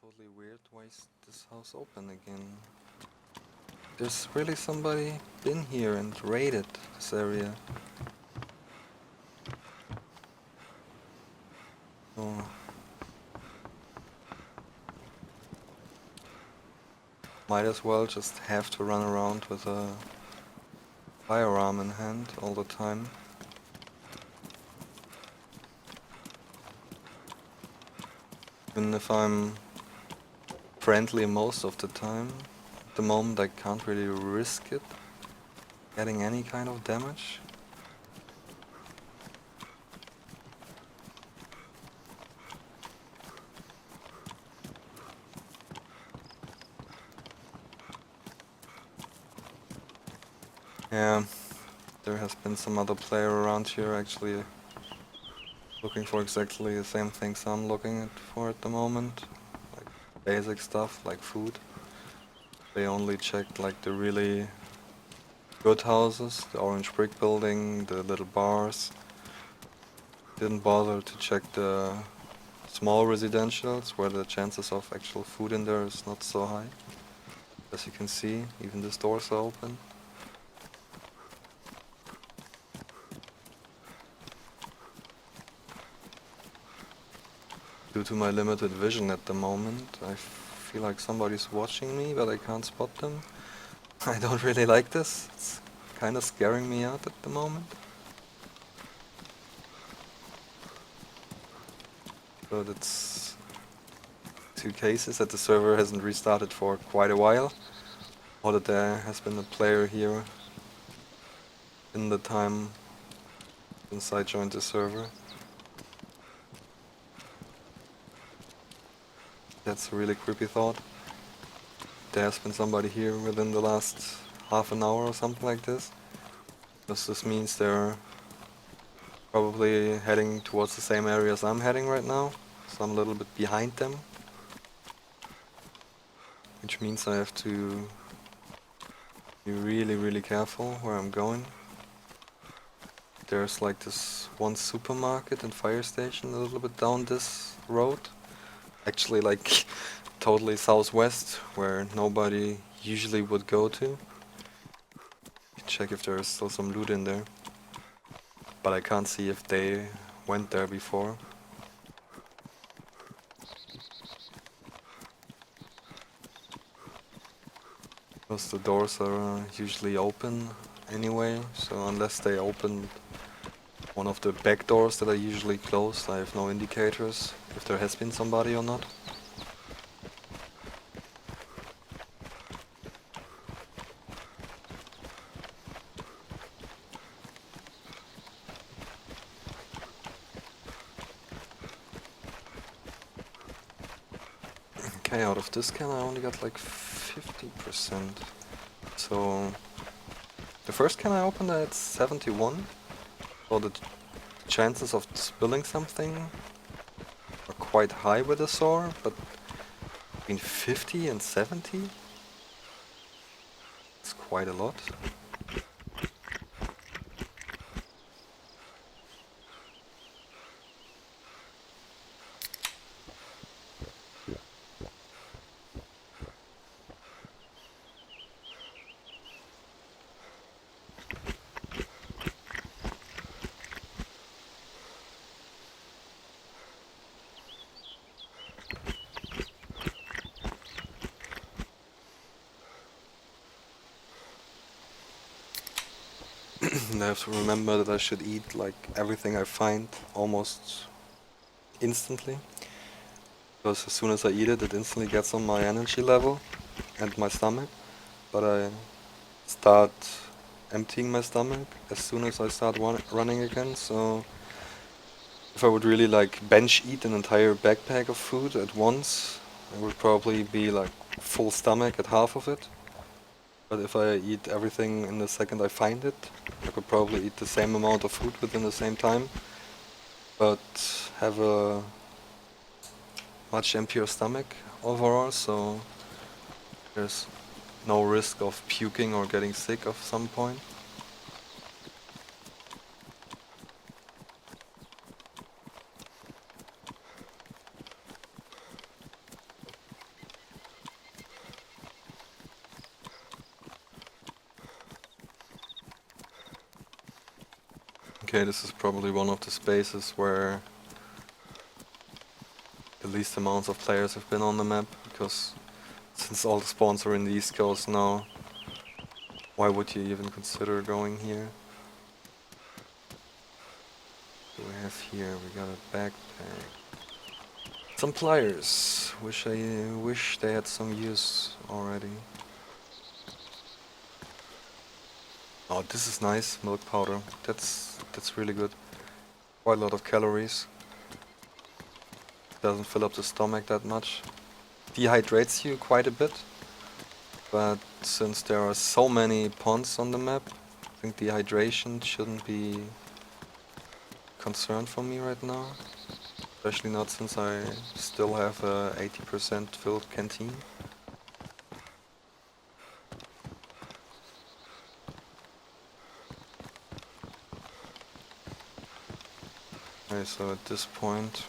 totally weird. Why is this house open again? There's really somebody been here and raided this area. Oh. Might as well just have to run around with a firearm in hand all the time. Even if I'm friendly most of the time, at the moment I can't really risk it getting any kind of damage. Yeah, there has been some other player around here actually looking for exactly the same things I'm looking for at the moment. Like basic stuff like food. They only checked like the really good houses, the orange brick building, the little bars. Didn't bother to check the small residentials where the chances of actual food in there is not so high. As you can see, even the stores are open. Due to my limited vision at the moment, I feel like somebody's watching me, but I can't spot them. I don't really like this. It's kind of scaring me out at the moment. But it's two cases that the server hasn't restarted for quite a while, or that there has been a player here in the time since I joined the server. That's a really creepy thought. There has been somebody here within the last half an hour or something like this. This means they're probably heading towards the same area as I'm heading right now, so I'm a little bit behind them. Which means I have to be really careful where I'm going. There's like this one supermarket and fire station a little bit down this road. Actually like totally southwest, where nobody usually would go to. Check if there's still some loot in there. But I can't see if they went there before. Because the doors are usually open anyway, so unless they opened one of the back doors that are usually closed, I have no indicators if there has been somebody or not. Okay, out of this can I only got like 50%. So the first can I opened at 71. So the chances of spilling something are quite high with a SOAR, but between 50 and 70? It's quite a lot. And I have to remember that I should eat like everything I find almost instantly. Because as soon as I eat it, it instantly gets on my energy level and my stomach. But I start emptying my stomach as soon as I start running again. So if I would really like bench eat an entire backpack of food at once, I would probably be like full stomach at half of it. But if I eat everything in the second I find it, I could probably eat the same amount of food within the same time, but have a much emptier stomach overall, so there's no risk of puking or getting sick at some point. Okay, this is probably one of the spaces where the least amounts of players have been on the map, because since all the spawns are in the East Coast now, why would you even consider going here? What do we have here? We got a backpack. Some pliers. Wish they had some use already. Oh, this is nice, milk powder. That's really good. Quite a lot of calories. Doesn't fill up the stomach that much. Dehydrates you quite a bit. But since there are so many ponds on the map, I think dehydration shouldn't be a concern for me right now. Especially not since I still have a 80% filled canteen. Okay, so at this point,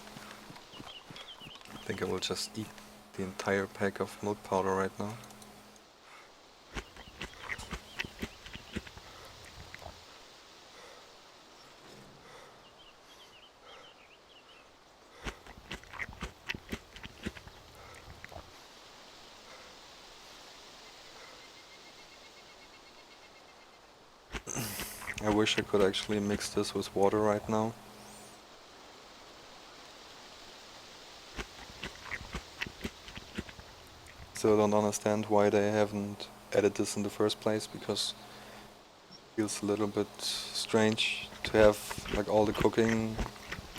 I think I will just eat the entire pack of milk powder right now. I wish I could actually mix this with water right now. Still don't understand why they haven't added this in the first place, because it feels a little bit strange to have like all the cooking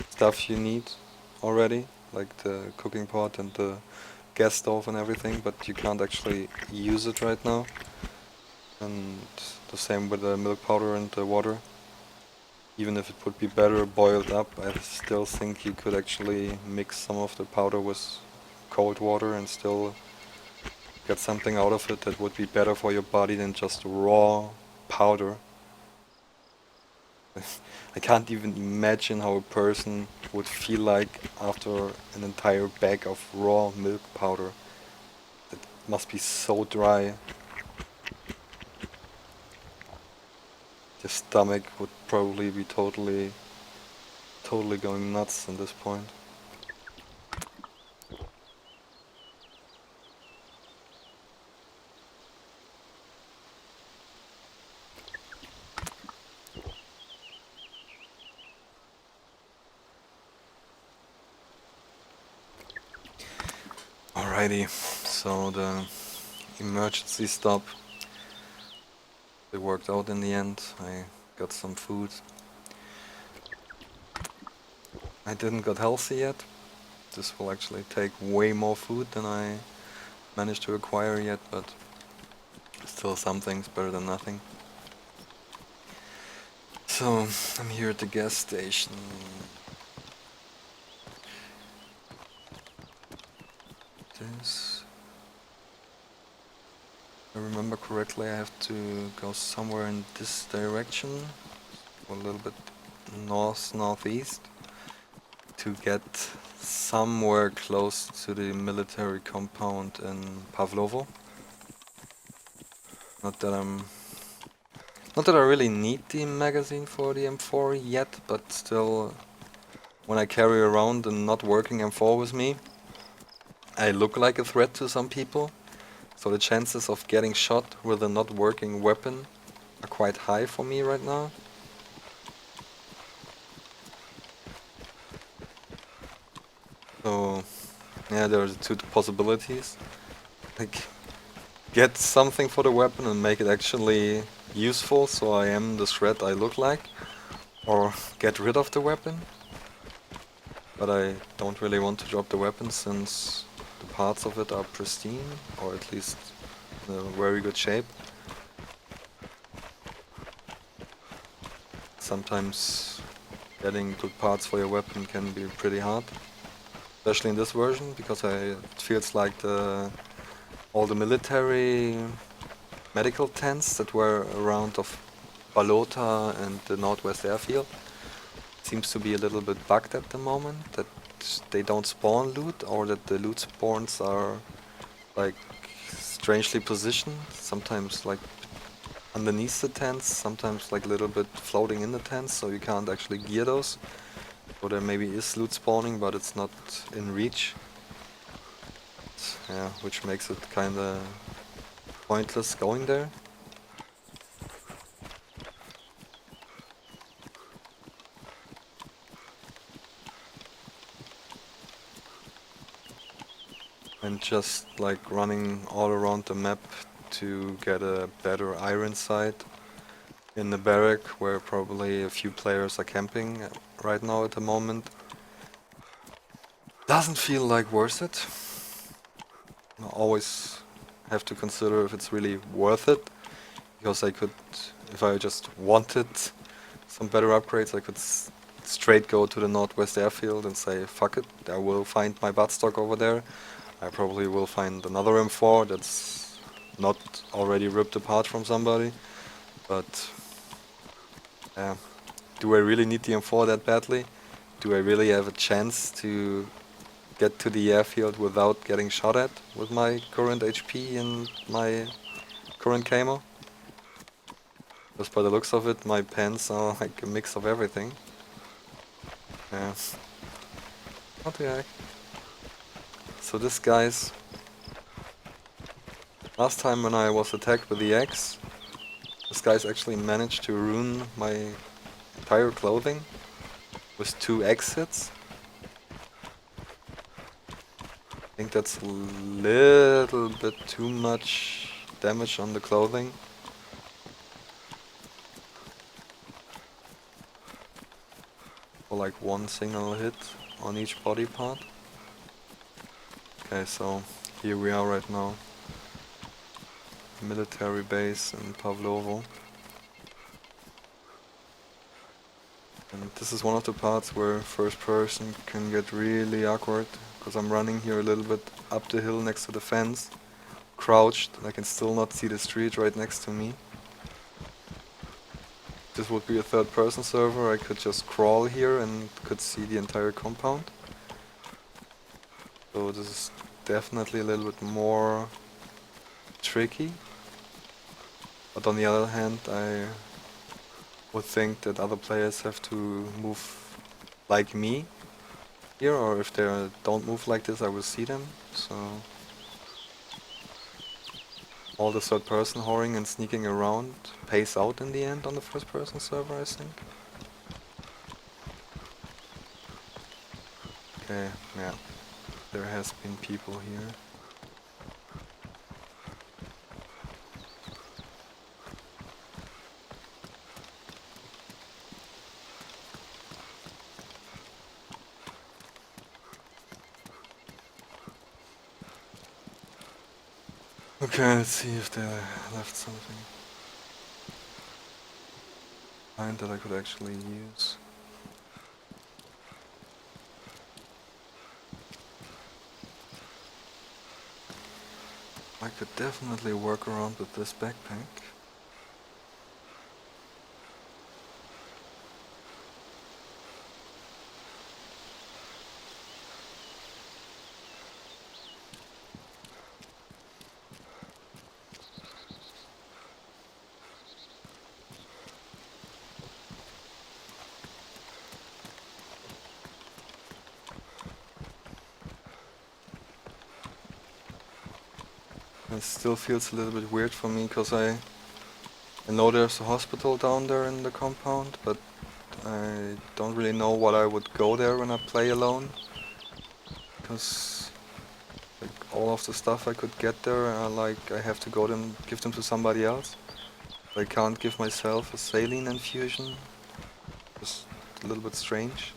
stuff you need already, like the cooking pot and the gas stove and everything, but you can't actually use it right now. And the same with the milk powder and the water. Even if it would be better boiled up, I still think you could actually mix some of the powder with cold water and still get something out of it that would be better for your body than just raw powder. I can't even imagine how a person would feel like after an entire bag of raw milk powder. It must be so dry. The stomach would probably be totally going nuts at this point. Alrighty, so the emergency stop, it worked out in the end. I got some food. I didn't get healthy yet. This will actually take way more food than I managed to acquire yet, but still something's better than nothing. So, I'm here at the gas station. This... If I remember correctly, I have to go somewhere in this direction, a little bit northeast, to get somewhere close to the military compound in Pavlovo. Not that I really need the magazine for the M4 yet, but still, when I carry around a not working M4 with me, I look like a threat to some people. So the chances of getting shot with a not working weapon are quite high for me right now. So yeah, there are two possibilities. Like, get something for the weapon and make it actually useful so I am the threat I look like, or get rid of the weapon. But I don't really want to drop the weapon since the parts of it are pristine, or at least in a very good shape. Sometimes getting good parts for your weapon can be pretty hard, especially in this version, because it feels like all the military medical tents that were around of Balota and the Northwest Airfield seems to be a little bit bugged at the moment, that they don't spawn loot, or that the loot spawns are like strangely positioned, sometimes like underneath the tents, sometimes like a little bit floating in the tents, so you can't actually gear those. So there maybe is loot spawning, but it's not in reach. Yeah, which makes it kinda pointless going there. And just like running all around the map to get a better iron sight in the barrack where probably a few players are camping right now at the moment. Doesn't feel like worth it. I always have to consider if it's really worth it, because I could, if I just wanted some better upgrades, I could straight go to the Northwest Airfield and say, fuck it, I will find my buttstock over there. I probably will find another M4 that's not already ripped apart from somebody, but do I really need the M4 that badly? Do I really have a chance to get to the airfield without getting shot at with my current HP and my current camo? Just by the looks of it, my pants are like a mix of everything. Yeah. What the heck? So this guy's... Last time when I was attacked with the axe, this guy's actually managed to ruin my entire clothing with 2 axe hits. I think that's a little bit too much damage on the clothing. For like 1 single hit on each body part. Okay, so here we are right now. Military base in Pavlovo. And this is one of the parts where first person can get really awkward, because I'm running here a little bit up the hill next to the fence, crouched, and I can still not see the street right next to me. This would be a third person server, I could just crawl here and could see the entire compound. So this is definitely a little bit more tricky. But on the other hand, I would think that other players have to move like me here, or if they don't move like this, I will see them. So all the third person whoring and sneaking around pays out in the end on the first person server, I think. Okay, yeah, there has been people here. Okay, let's see if they left something behind that I could actually use. I could definitely work around with this backpack. It still feels a little bit weird for me, because I know there's a hospital down there in the compound, but I don't really know what I would go there when I play alone. Because like, all of the stuff I could get there, like I have to give them to somebody else. I can't give myself a saline infusion. Just a little bit strange.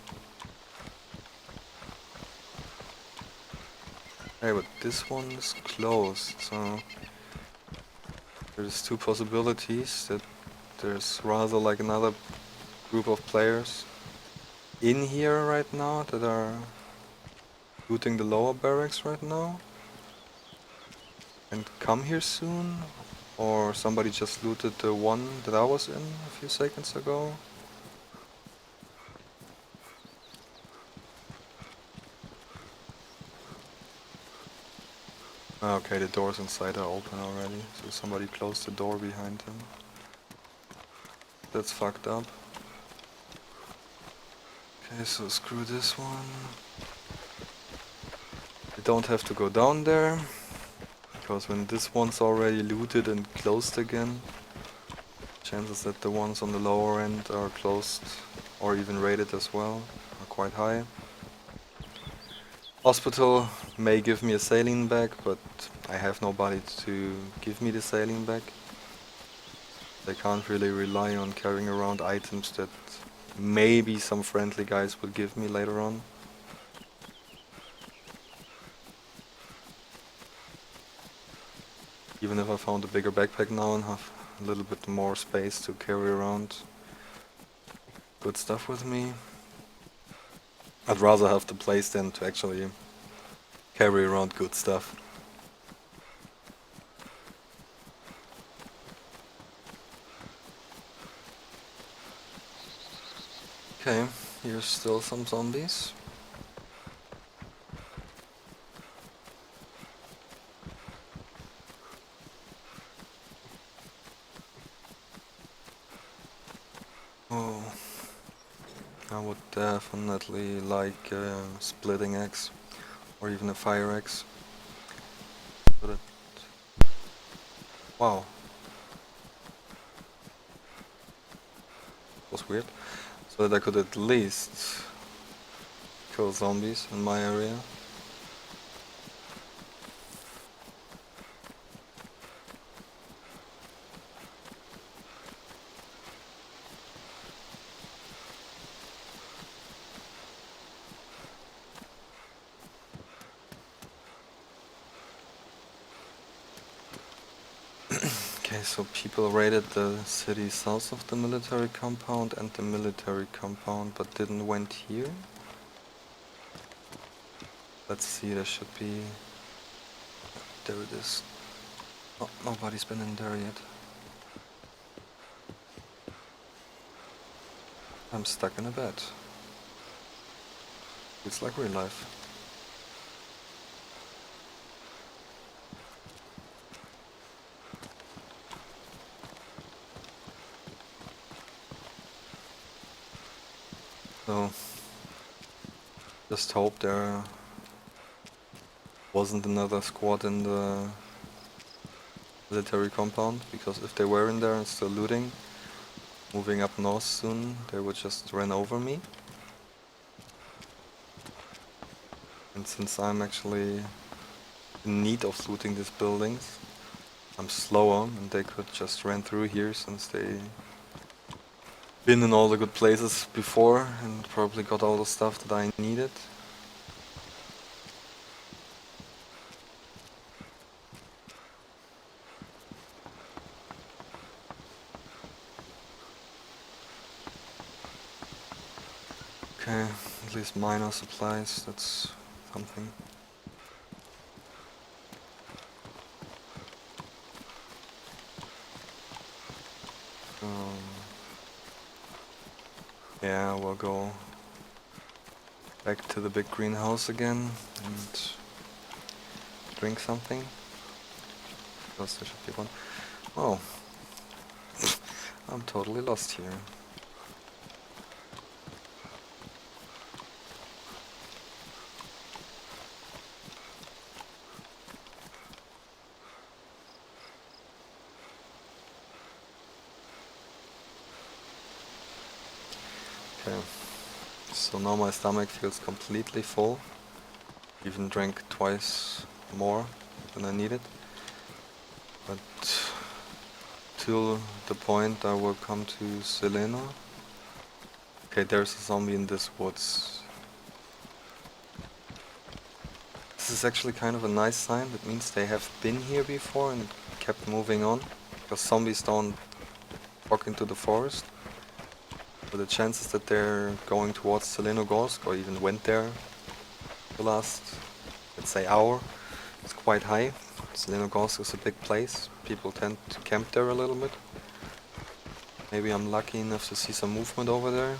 Hey, but this one is closed, so there's 2 possibilities that there's rather like another group of players in here right now that are looting the lower barracks right now and come here soon, or somebody just looted the one that I was in a few seconds ago. Okay, the doors inside are open already, so somebody closed the door behind him. That's fucked up. Okay, so screw this one. You don't have to go down there, because when this one's already looted and closed again, chances that the ones on the lower end are closed or even raided as well are quite high. Hospital may give me a saline bag, but I have nobody to give me the saline bag. I can't really rely on carrying around items that maybe some friendly guys will give me later on. Even if I found a bigger backpack now and have a little bit more space to carry around good stuff with me, I'd rather have the place than to actually carry around good stuff. Okay, here's still some zombies. Oh, I would definitely like a splitting axe or even a fire axe. But it, wow, was weird. So that I could at least kill zombies in my area. Okay, so people raided the city south of the military compound and the military compound, but didn't went here. Let's see, there should be... There it is. Oh, nobody's been in there yet. I'm stuck in a bed. It's like real life. So, just hope there wasn't another squad in the military compound, because if they were in there and still looting, moving up north soon, they would just run over me. And since I'm actually in need of looting these buildings, I'm slower and they could just run through here since they been in all the good places before and probably got all the stuff that I needed. Okay, at least minor supplies, that's something. Yeah, we'll go back to the big greenhouse again and drink something. Because there should be one. Oh, I'm totally lost here. Okay, so now my stomach feels completely full. Even drank twice more than I needed. But till the point I will come to Selena. Okay, there's a zombie in this woods. This is actually kind of a nice sign. That means they have been here before and kept moving on. Because zombies don't walk into the forest. So the chances that they're going towards Zelenogorsk or even went there the last, let's say, hour is quite high. Zelenogorsk is a big place. People tend to camp there a little bit. Maybe I'm lucky enough to see some movement over there.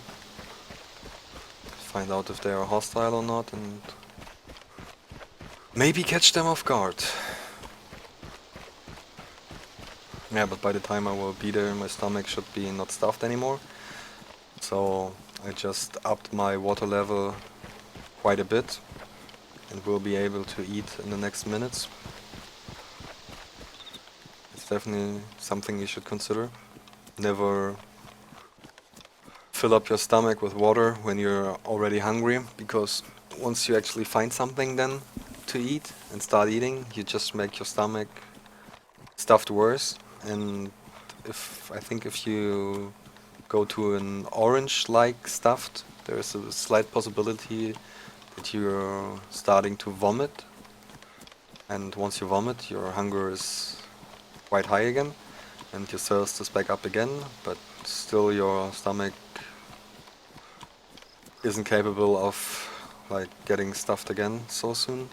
Find out if they are hostile or not and maybe catch them off guard. Yeah, but by the time I will be there, my stomach should be not stuffed anymore. So I just upped my water level quite a bit and will be able to eat in the next minutes. It's definitely something you should consider. Never fill up your stomach with water when you're already hungry, because once you actually find something then to eat and start eating, you just make your stomach stuffed worse. And I think if you go to an orange-like stuffed, there's a slight possibility that you're starting to vomit. And once you vomit, your hunger is quite high again, and your thirst is back up again, but still your stomach isn't capable of like getting stuffed again so soon.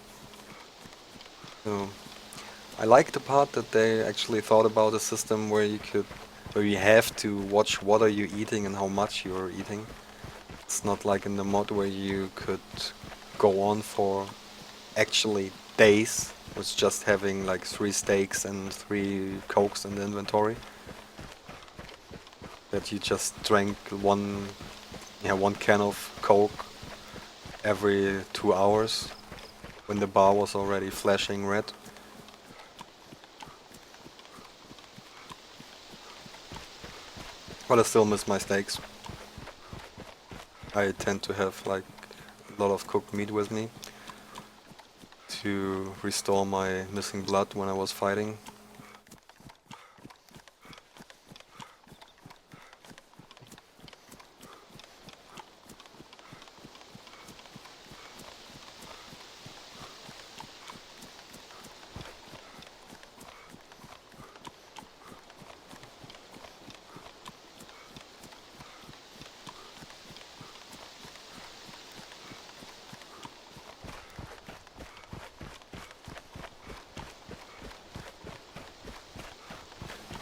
So I like the part that they actually thought about a system where you have to watch what are you eating and how much you're eating. It's not like in the mod where you could go on for actually days with just having like 3 steaks and 3 cokes in the inventory. That you just drank one can of coke every 2 hours when the bar was already flashing red. But I still miss my steaks. I tend to have like a lot of cooked meat with me to restore my missing blood when I was fighting.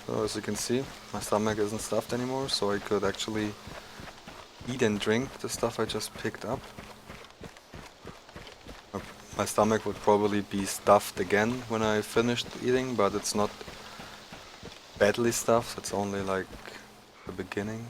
So as you can see, my stomach isn't stuffed anymore, so I could actually eat and drink the stuff I just picked up. My stomach would probably be stuffed again when I finished eating, but it's not badly stuffed, it's only like the beginning.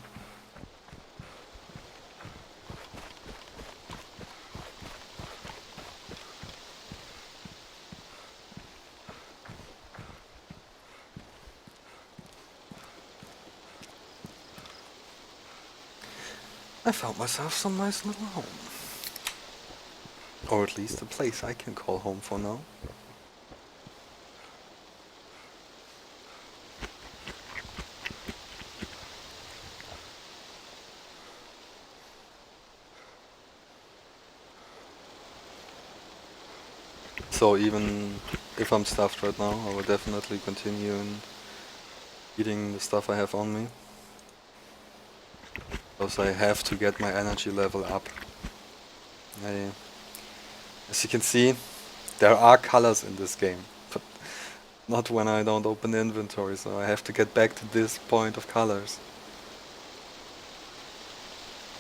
I found myself some nice little home. Or at least a place I can call home for now. So even if I'm stuffed right now, I will definitely continue eating the stuff I have on me. Because I have to get my energy level up. As you can see, there are colors in this game, but not when I don't open the inventory, so I have to get back to this point of colors.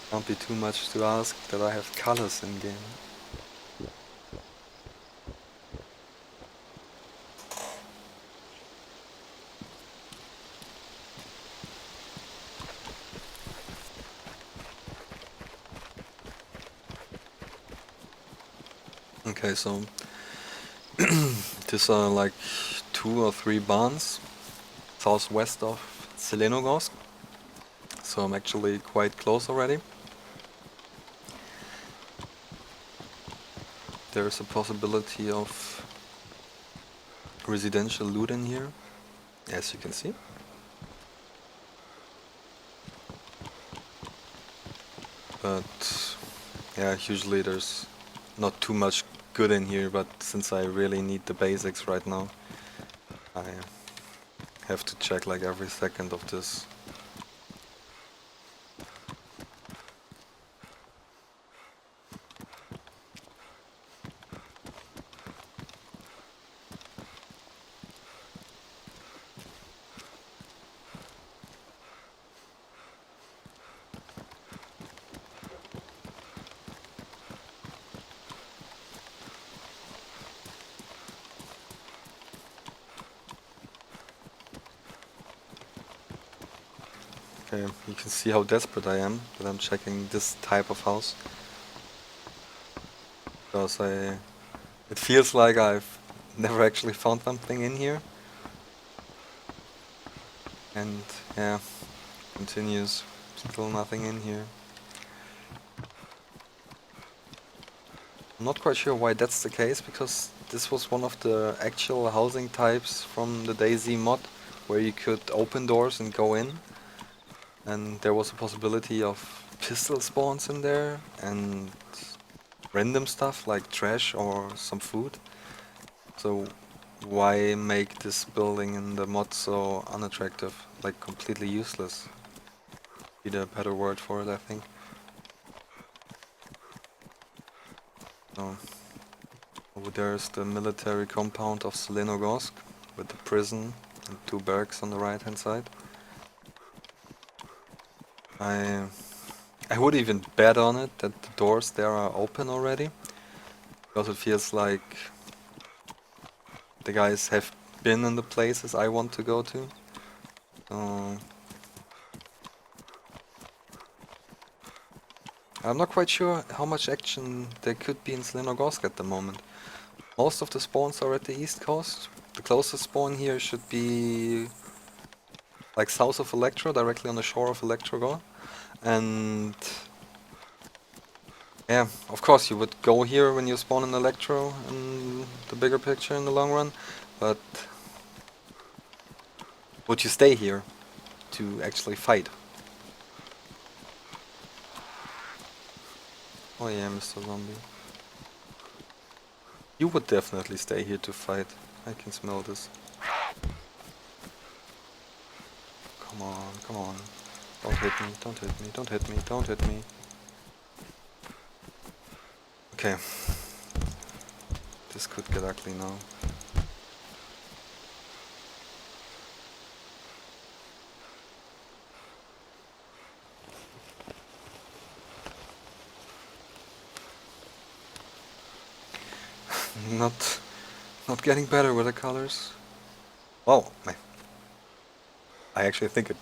Can't be too much to ask that I have colors in game. Okay, so these are like 2 or 3 barns southwest of Zelenogorsk, so I'm actually quite close already. There's a possibility of residential loot in here, as you can see. But yeah, usually there's not too much good in here, but since I really need the basics right now, I have to check like every second of this. Okay, you can see how desperate I am that I'm checking this type of house. Because it feels like I've never actually found something in here. And yeah, continues. Still nothing in here. I'm not quite sure why that's the case, because this was one of the actual housing types from the DayZ mod, where you could open doors and go in. And there was a possibility of pistol spawns in there, and random stuff like trash or some food. So why make this building in the mod so unattractive, like completely useless? Be the better word for it, I think. So over there is the military compound of Zelenogorsk with the prison and 2 barracks on the right hand side. I would even bet on it that the doors there are open already, because it feels like the guys have been in the places I want to go to. I'm not quite sure how much action there could be in Zelenogorsk at the moment. Most of the spawns are at the east coast. The closest spawn here should be like south of Electro, directly on the shore of Electrogor. And yeah, of course you would go here when you spawn in Electro in the bigger picture in the long run, but would you stay here to actually fight? Oh yeah, Mr. Zombie. You would definitely stay here to fight. I can smell this. Come on, come on. Don't hit me, don't hit me, don't hit me, don't hit me. Okay. This could get ugly now. Not getting better with the colors. Wow, I actually think it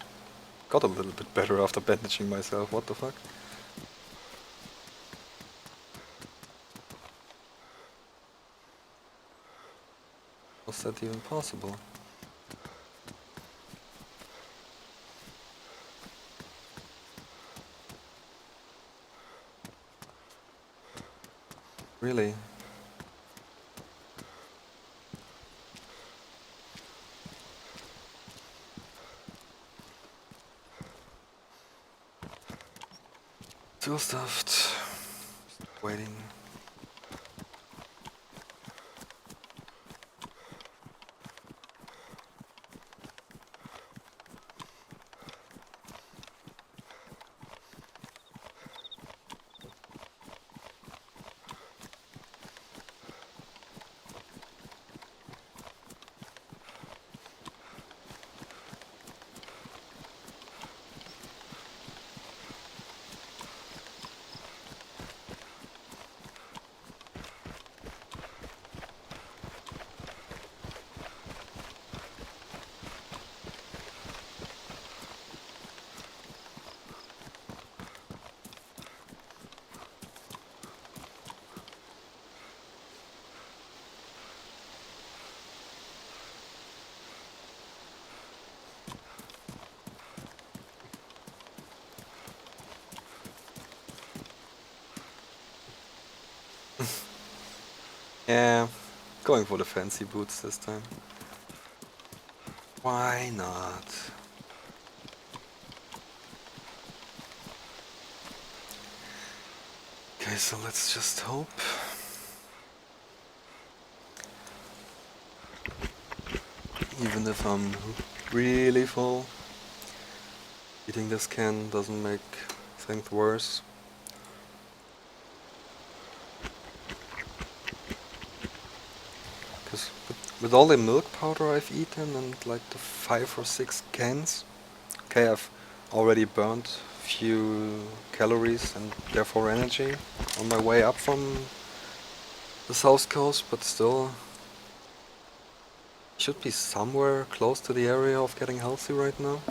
got a little bit better after bandaging myself. What the fuck? Was that even possible? Really? Still stuffed. Waiting. Yeah, going for the fancy boots this time. Why not? Okay, so let's just hope. Even if I'm really full, eating this can doesn't make things worse. Because with all the milk powder I've eaten and like the 5 or 6 cans, okay, I've already burnt few calories and therefore energy on my way up from the south coast, but still should be somewhere close to the area of getting healthy right now.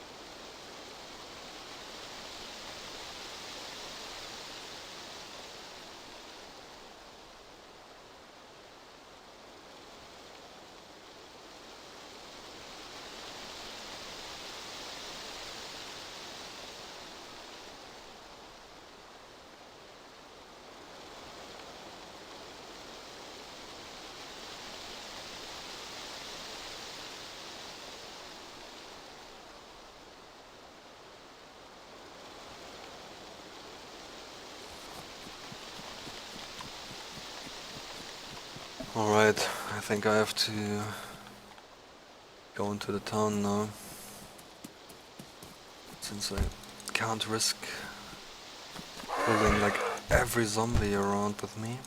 Alright, I think I have to go into the town now, since I can't risk pulling like every zombie around with me.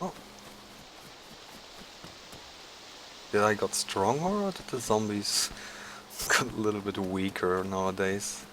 Oh. Did I got stronger, or did the zombies got a little bit weaker nowadays?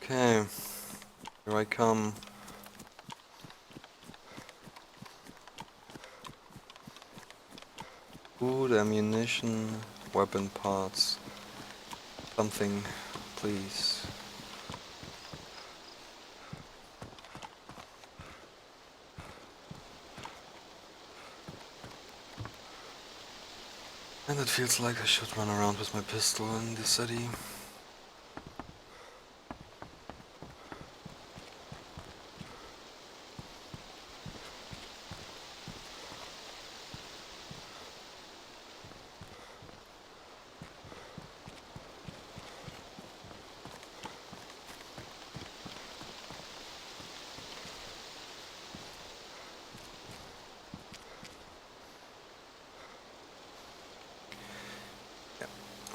Okay, here I come. Food, ammunition, weapon parts. Something, please. And it feels like I should run around with my pistol in the city.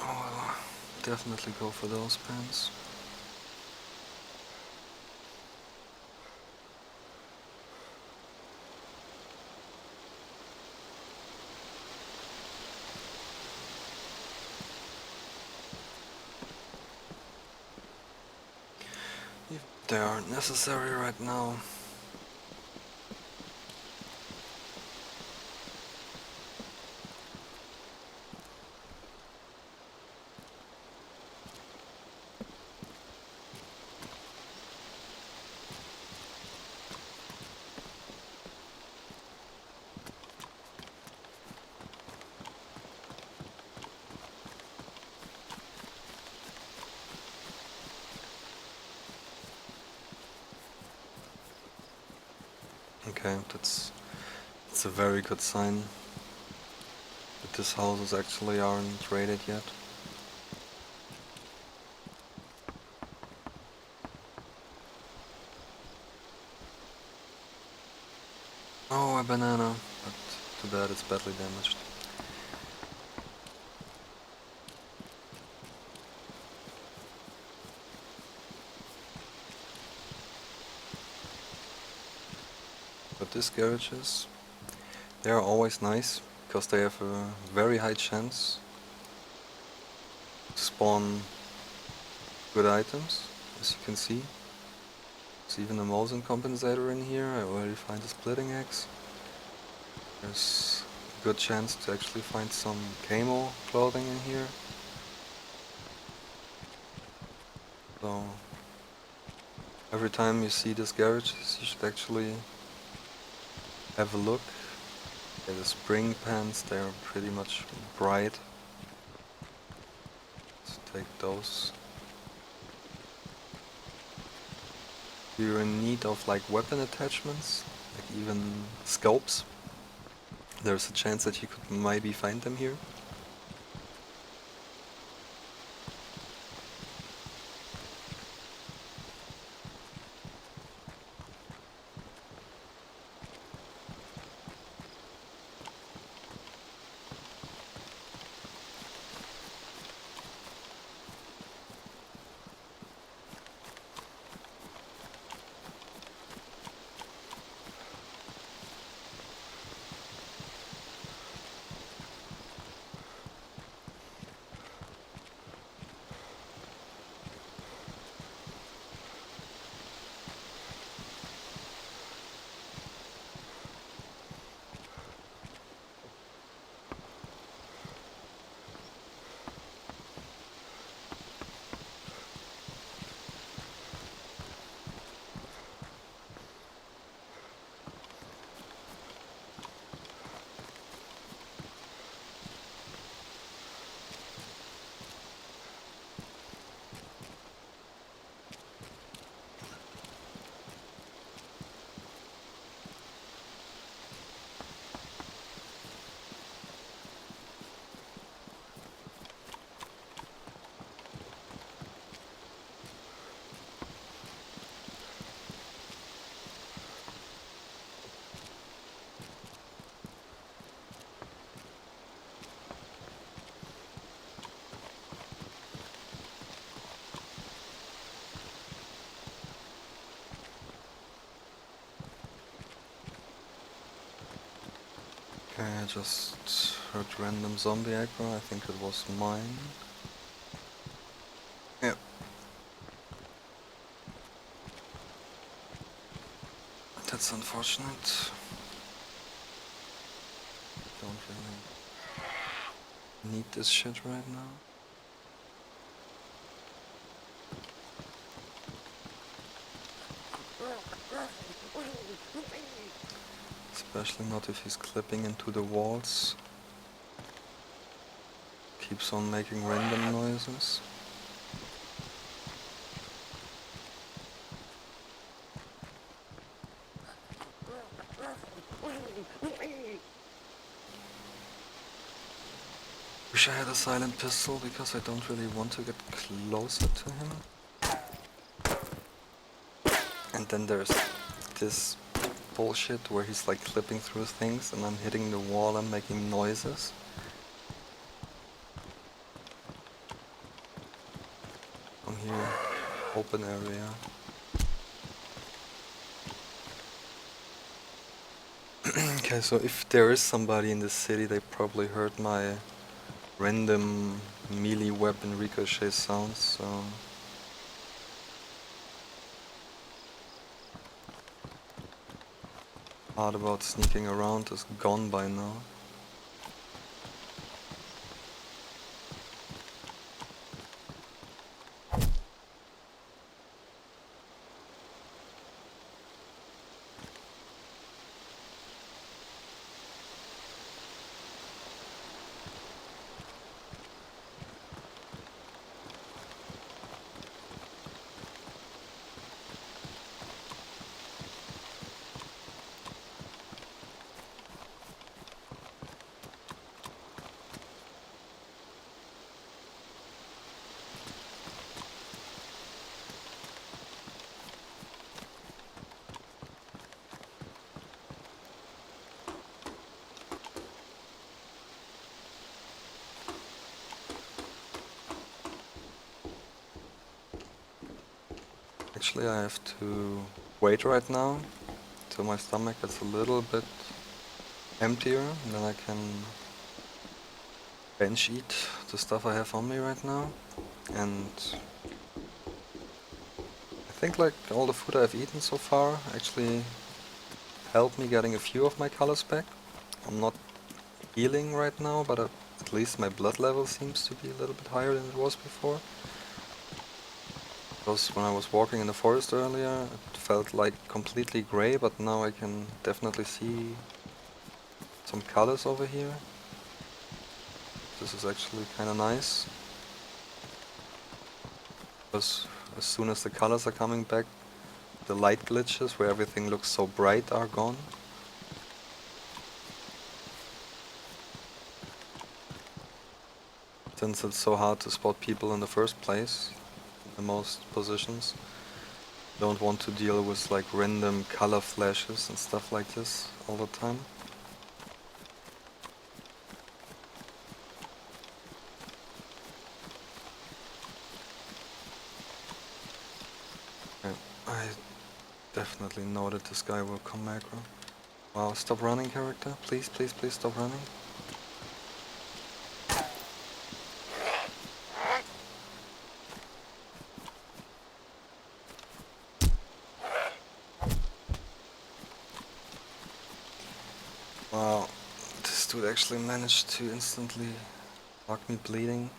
Oh, I'll definitely go for those pants. If they aren't necessary right now. Okay, that's a very good sign that these houses actually aren't raided yet. Oh, a banana, but too bad it's badly damaged. But these garages, they are always nice, because they have a very high chance to spawn good items, as you can see. There's even a motion compensator in here. I already find a splitting axe. There's a good chance to actually find some camo clothing in here. So every time you see these garages, you should actually have a look. Okay, the spring pants, they're pretty much bright. Let's take those. If you're in need of like weapon attachments, like even scopes, there's a chance that you could maybe find them here. I just heard random zombie aggro, I think it was mine. Yep. That's unfortunate. Don't really need this shit right now. Especially not if he's clipping into the walls. Keeps on making random noises. Wish I had a silent pistol because I don't really want to get closer to him. And then there's this bullshit where he's like clipping through things and I'm hitting the wall and making noises. From here, open area. Okay, so if there is somebody in this city, they probably heard my random melee weapon ricochet sounds, so... Part about sneaking around is gone by now. Actually, I have to wait right now till my stomach gets a little bit emptier, and then I can bench eat the stuff I have on me right now. And I think like all the food I've eaten so far actually helped me getting a few of my colors back. I'm not healing right now, but at least my blood level seems to be a little bit higher than it was before. Because when I was walking in the forest earlier, it felt like completely grey, but now I can definitely see some colors over here. This is actually kind of nice. Because as soon as the colors are coming back, the light glitches where everything looks so bright are gone. Since it's so hard to spot people in the first place, in most positions, don't want to deal with like random color flashes and stuff like this all the time. Yeah, I definitely know that this guy will come aggro. Wow, stop running, character. Please, please, please stop running. Wow, this dude actually managed to instantly knock me bleeding.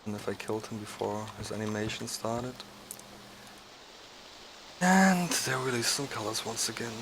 And if I killed him before his animation started. And they released some colors once again.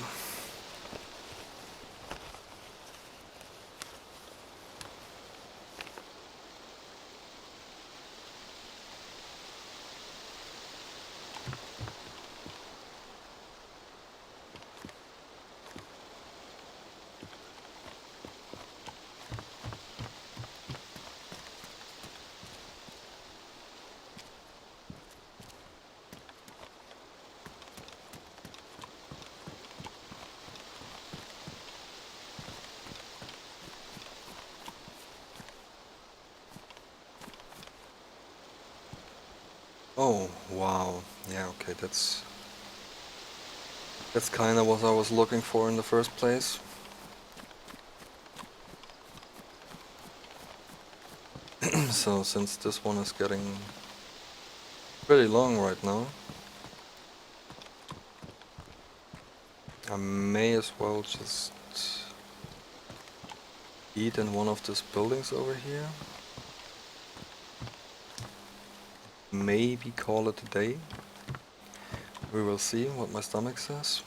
Oh, wow. Yeah, okay, that's kind of what I was looking for in the first place. So since this one is getting pretty long right now, I may as well just eat in one of these buildings over here. Maybe call it a day. We will see what my stomach says.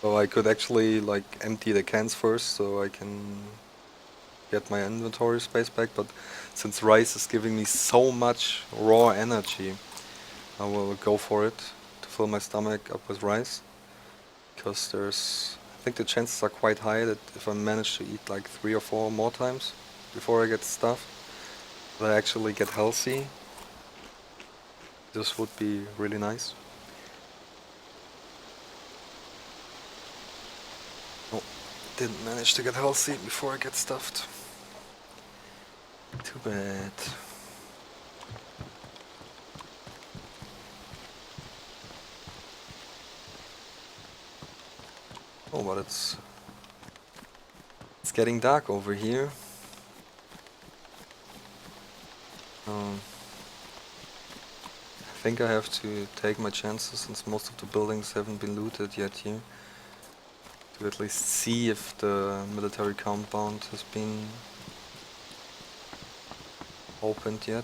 So I could actually like empty the cans first so I can get my inventory space back, but since rice is giving me so much raw energy, I will go for it to fill my stomach up with rice, because I think the chances are quite high that if I manage to eat like 3 or 4 more times before I get stuffed, that I actually get healthy. This would be really nice. Oh, didn't manage to get healthy before I get stuffed. Too bad. Oh, but it's getting dark over here. I think I have to take my chances, since most of the buildings haven't been looted yet here, to at least see if the military compound has been opened yet.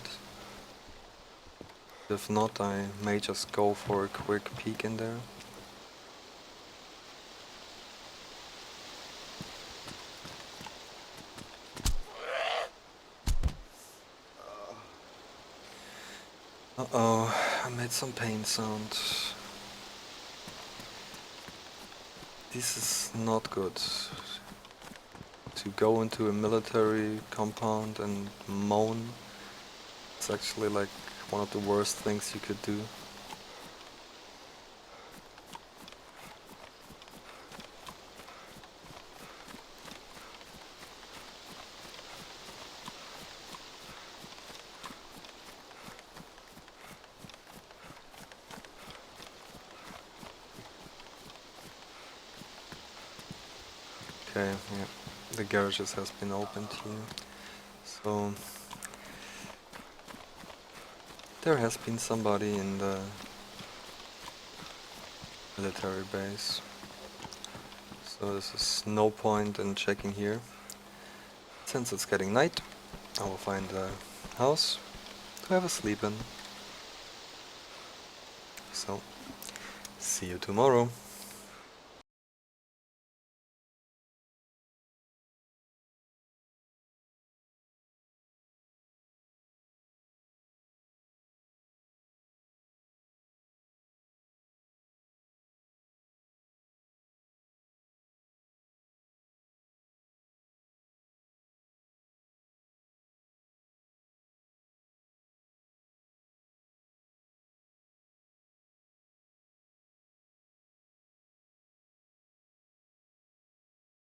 If not, I may just go for a quick peek in there. Uh-oh, I made some pain sound. This is not good. To go into a military compound and moan, it's actually like one of the worst things you could do. Okay, yeah, the garages has been opened here, so there has been somebody in the military base. So this is no point in checking here. Since it's getting night, I will find a house to have a sleep in. So, see you tomorrow.